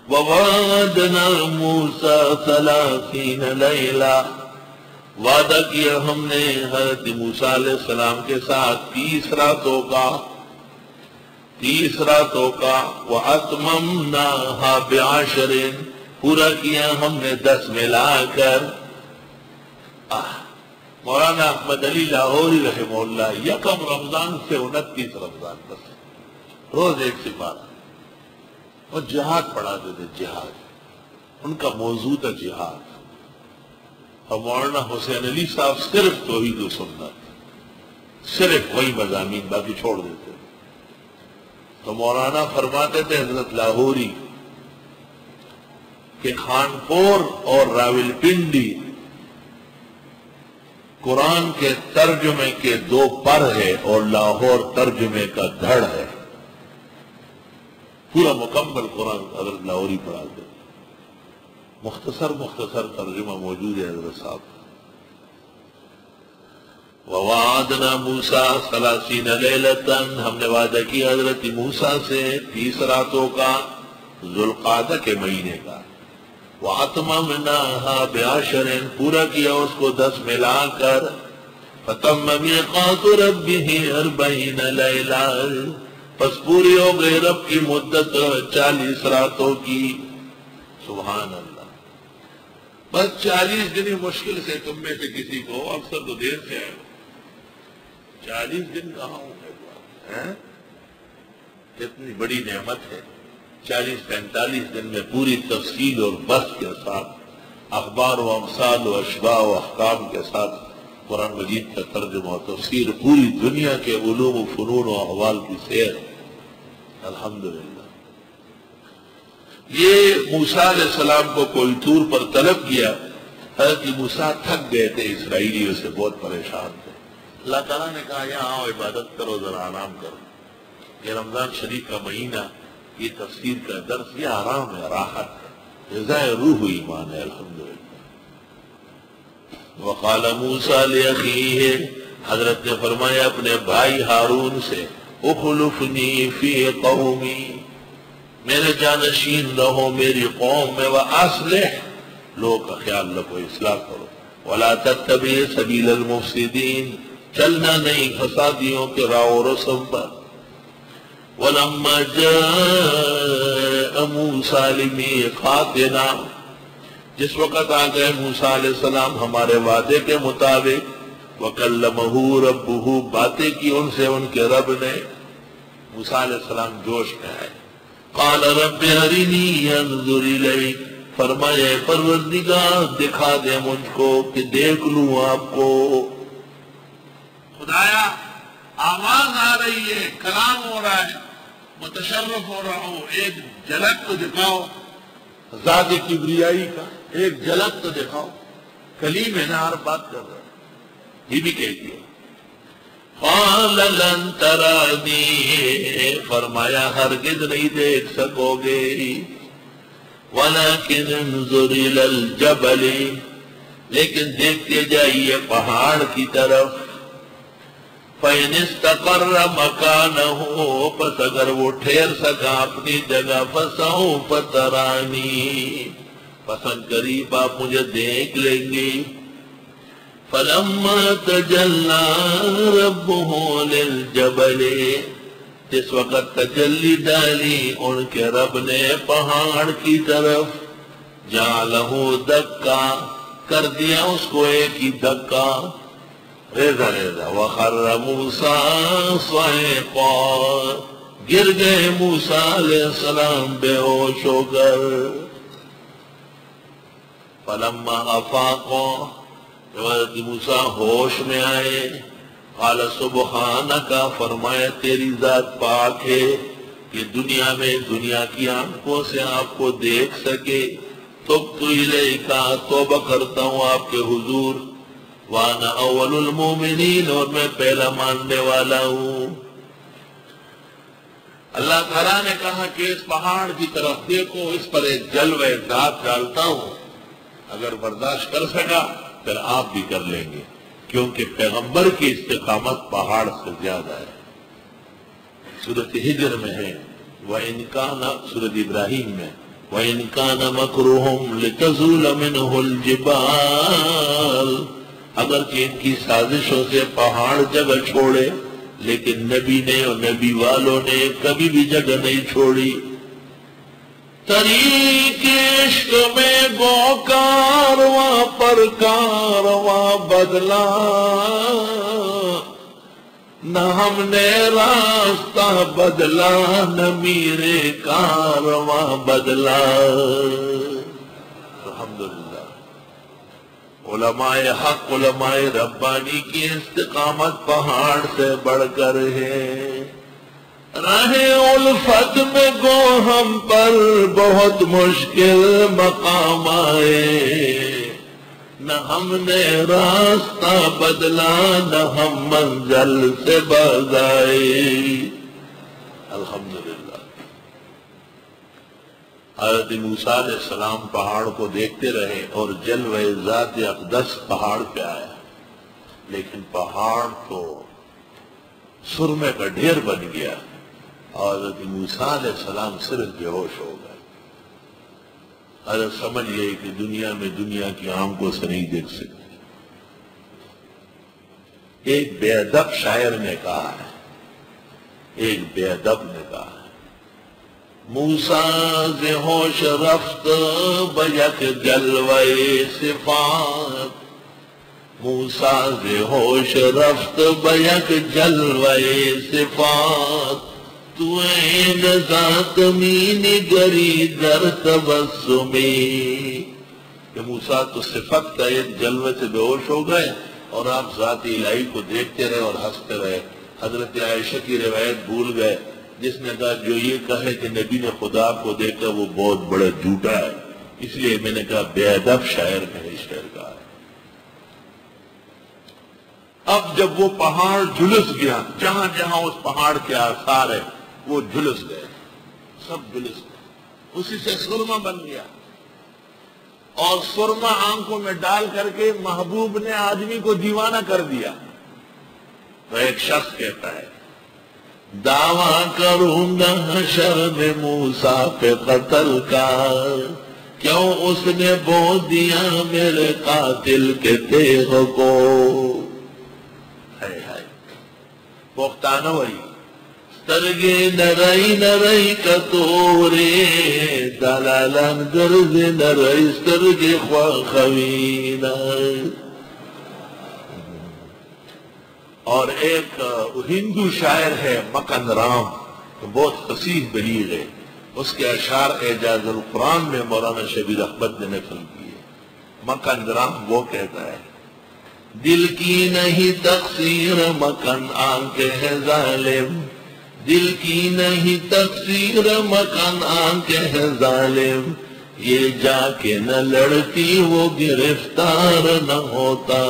وَوَعَدْنَا مُوسَىٰ 30 لَيْلَةً، وعدہ کیا ہم نے حضرت موسیٰ علیہ السلام کے ساتھ 30 راتوں کا، 30 راتوں کا، وَأَتْمَمْنَاهَا ب10، پورا کیا ہم نے 10 ملا کر۔ مولانا احمد علی لاہوری رحمہ اللہ یکم رمضان سے 29 رمضان بس روز ایک سپارہ، اور جہاد پڑھاتے تھے، جہاد ان کا موضوع تھا جہاد۔ اور مولانا حسین علی صاحب صرف توحید و سنت، صرف وہی مضامین، باقی چھوڑ دیتے۔ تو مولانا فرماتے تھے حضرت لاہوری کہ خانپور اور راولپنڈی قرآن کے ترجمے کے 2 پر ہے اور لاہور ترجمے کا دھڑ ہے۔ پورا مکمل قرآن حضرت لاہوری پڑھاتے، مختصر ترجمہ موجود ہے حضرت صاحب۔ وَوَعَدْنَا مُوسَىٰ 30 لَيْلَةً، ہم نے وعدہ کیا حضرت موسیٰ سے 30 راتوں کا، ذوالقعدہ کے مہینے کا۔ وَأَتْمَمْنَاهَا ب10، پورا کیا اس کو 10 ملا کر۔ فَتَمَّ مِيقَاتُ رَبِّهِ 40 لَيْلَةً، پس پوری ہو گئی رب کی مدت 40 راتوں کی۔ سبحان اللہ، بس 40 دن ہی مشکل سے تم میں سے کسی کو، اکثر تو دیر سے آئے، 40 دن کہاں ہوں گے؟ اتنی بڑی نعمت ہے، 40-45 دن میں پوری تفصیل اور بحث کے ساتھ، اخبار و امثال و اشباہ و احکام کے ساتھ قرآن مجید کا ترجمہ و تفسیر، پوری دنیا کے علوم و فنون و احوال کی سیر، الحمدللہ۔ یہ موسیٰ علیہ السلام کو کوئی طور پر طلب کیا، حضرت موسیٰ تھک گئے تھے، اسرائیلیوں سے بہت پریشان تھے۔ اللہ تعالیٰ نے کہا یہاں آؤ، عبادت کرو، ذرا آرام کرو۔ یہ رمضان شریف کا مہینہ، یہ تفسیر کا درس، یہ آرام ہے، راحت ہے، غذائے روح و ایمان ہے، الحمدللہ۔ وقال موسیٰ لأخیہ، حضرت نے فرمایا اپنے بھائی ہارون سے، اخلفنی فی قومی، میرے جانشین رہو میری قوم میں، وَأَصْلِحْ، لوگ کا خیال رکھو، اصلاح کرو، وَلَا تَتَّبِعْ سَبِيلَ الْمُفْسِدِينَ، چلنا نہیں فسادیوں کے راہ و رسم پر۔ وَلَمَّا جَاءَ مُوسَىٰ لِمِيقَاتِنَا، جس وقت آ گئے موسیٰ علیہ السلام ہمارے وعدے کے مطابق، وَكَلَّمَهُ رَبُّهُ، باتیں کی ان سے ان کے رب نے، موسیٰ علیہ السلام جوش میں آئے۔ قَالَ رَبِّ أَرِنِي أَنظُرْ إِلَيْكَ، فرمائے پروردگار دکھا دے مجھ کو کہ دیکھ لوں آپ کو۔ خدایا آواز آ رہی ہے، کلام ہو رہا ہے، متشرف ہو رہا ہوں، ایک جھلک تو دکھاؤ ذات کبریائی کا، ایک جھلک تو دکھاؤ۔ کلیم ہے نا، ہر بات کر رہا ہے، یہ بھی کہہ دیا۔ قال لن ترانی، فرمایا ہرگز نہیں دیکھ سکو گے، ولكن انظر الى الجبل، لیکن دیکھتے جائیے پہاڑ کی طرف۔ فَإِنِ اسْتَقَرَّ مَكَانَهُ، پس اگر وہ ٹھہر سکا اپنی جگہ، فَسَوْفَ تَرَانِي، پسند قریب آپ مجھے دیکھ لیں گے۔ فَلَمَّا تَجَلَّى رَبُّهُ لِلْجَبَلِ، جس وقت تجلی ڈالی ان کے رب نے پہاڑ کی طرف، جَعَلَهُ دَكَّا، کر دیا اس کو ایک ہی دھکا، ریزہ ریزہ۔ وَخَرَّ مُوسَىٰ صَعِقًا، گر گئے موسیٰ علیہ السلام بے ہوش ہو کر۔ فَلَمَّا أَفَاقَ، جب حضرت موسیٰ ہوش میں آئے، قَالَ سُبْحَانَكَ، فرمایا تیری ذات پاک ہے کہ دنیا میں دنیا کی آنکھوں سے آپ کو دیکھ سکے۔ تُبْتُ إِلَيْكَ، توبہ کرتا ہوں آپ کے حضور، وَأَنَا أَوَّلُ الْمُؤْمِنِينَ، اور میں پہلا ماننے والا ہوں۔ اللہ تعالیٰ نے کہا کہ اس پہاڑ کی طرف دیکھو، اس پر ایک جلوہ ذات ڈالتا ہوں، اگر برداشت کر سکا پھر آپ بھی کر لیں گے، کیونکہ پیغمبر کی استقامت پہاڑ سے زیادہ ہے۔ سورۃ ہجر میں ہے، وَإِنْ كَانَ، سورۃ ابراہیم میں، وَإِنْ كَانَ مَكْرُهُمْ لِتَزُولَ مِنْهُ الْجِبَالُ، اگرچہ ان کی سازشوں سے پہاڑ جگہ چھوڑے، لیکن نبی نے اور نبی والوں نے کبھی بھی جگہ نہیں چھوڑی۔ طریق عشق میں گو کارواں پر کارواں بدلا، نہ ہم نے راستہ بدلا، نہ میرے کارواں بدلا۔ الحمدللہ، علماء حق، علماء ربانی کی استقامت پہاڑ سے بڑھ کر ہے۔ راہ الفت میں گو ہم پر بہت مشکل مقام آئے، نہ ہم نے راستہ بدلا، نہ ہم منزل سے باز آئے۔ الحمدللہ۔ حضرت موسیٰ علیہ السلام پہاڑ کو دیکھتے رہے اور جلوہ ذات اقدس پہاڑ پہ آیا، لیکن پہاڑ تو سرمے کا ڈھیر بن گیا اور حضرت موسیٰ علیہ السلام صرف بے ہوش ہو گئے۔ حضرت سمجھ گئے کہ دنیا میں دنیا کی آنکھوں سے نہیں دیکھ سکتے۔ ایک بے ادب شاعر نے کہا ہے، ایک بے ادب نے کہا ہے، موسیٰ ز ہوش رفت بیک جلوہ صفات، موسیٰ ز ہوش رفت بیک جلوہ صفات، تو این ذات مین گری در تبسمی، کہ موسیٰ تو صفت کا ایک جلوے سے بے ہوش ہو گئے اور آپ ذات الہی کو دیکھتے رہے اور ہنستے رہے۔ حضرت عائشہ کی روایت بھول گئے جس نے کہا جو یہ کہے کہ نبی نے خدا کو دیکھا وہ بہت بڑا جھوٹا ہے، اس لیے میں نے کہا بے ادب شاعر نے اس شعر کہا ہے۔ اب جب وہ پہاڑ جھلس گیا، جہاں جہاں اس پہاڑ کے آثار ہیں وہ جھلس گئے، سب جھلس گئے، اسی سے سرما بن گیا، اور سرما آنکھوں میں ڈال کر کے محبوب نے آدمی کو دیوانہ کر دیا۔ تو ایک شخص کہتا ہے دعویٰ کروں گا حشر میں موسیٰ پہ قتل کا، کیوں اس نے بو دیا میرے قاتل کے تیغ کو۔ پختانہ وہی سترگے نرائی نرائی کتورے، دلالان گرز نرائی سترگے خواخوینا۔ اور ایک ہندو شاعر ہے مکن رام، بہت فصیح بلیغ ہے، اس کے اشعار اعجاز القرآن میں مولانا شبیر احمد نے نقل کیے۔ مکن رام وہ کہتا ہے دل کی نہیں تقصیر مکن آنکھ ہے ظالم، دل کی نہیں تقصیر مکن آنکھ ہے ظالم، یہ جا کے نہ لڑتی وہ گرفتار نہ ہوتا۔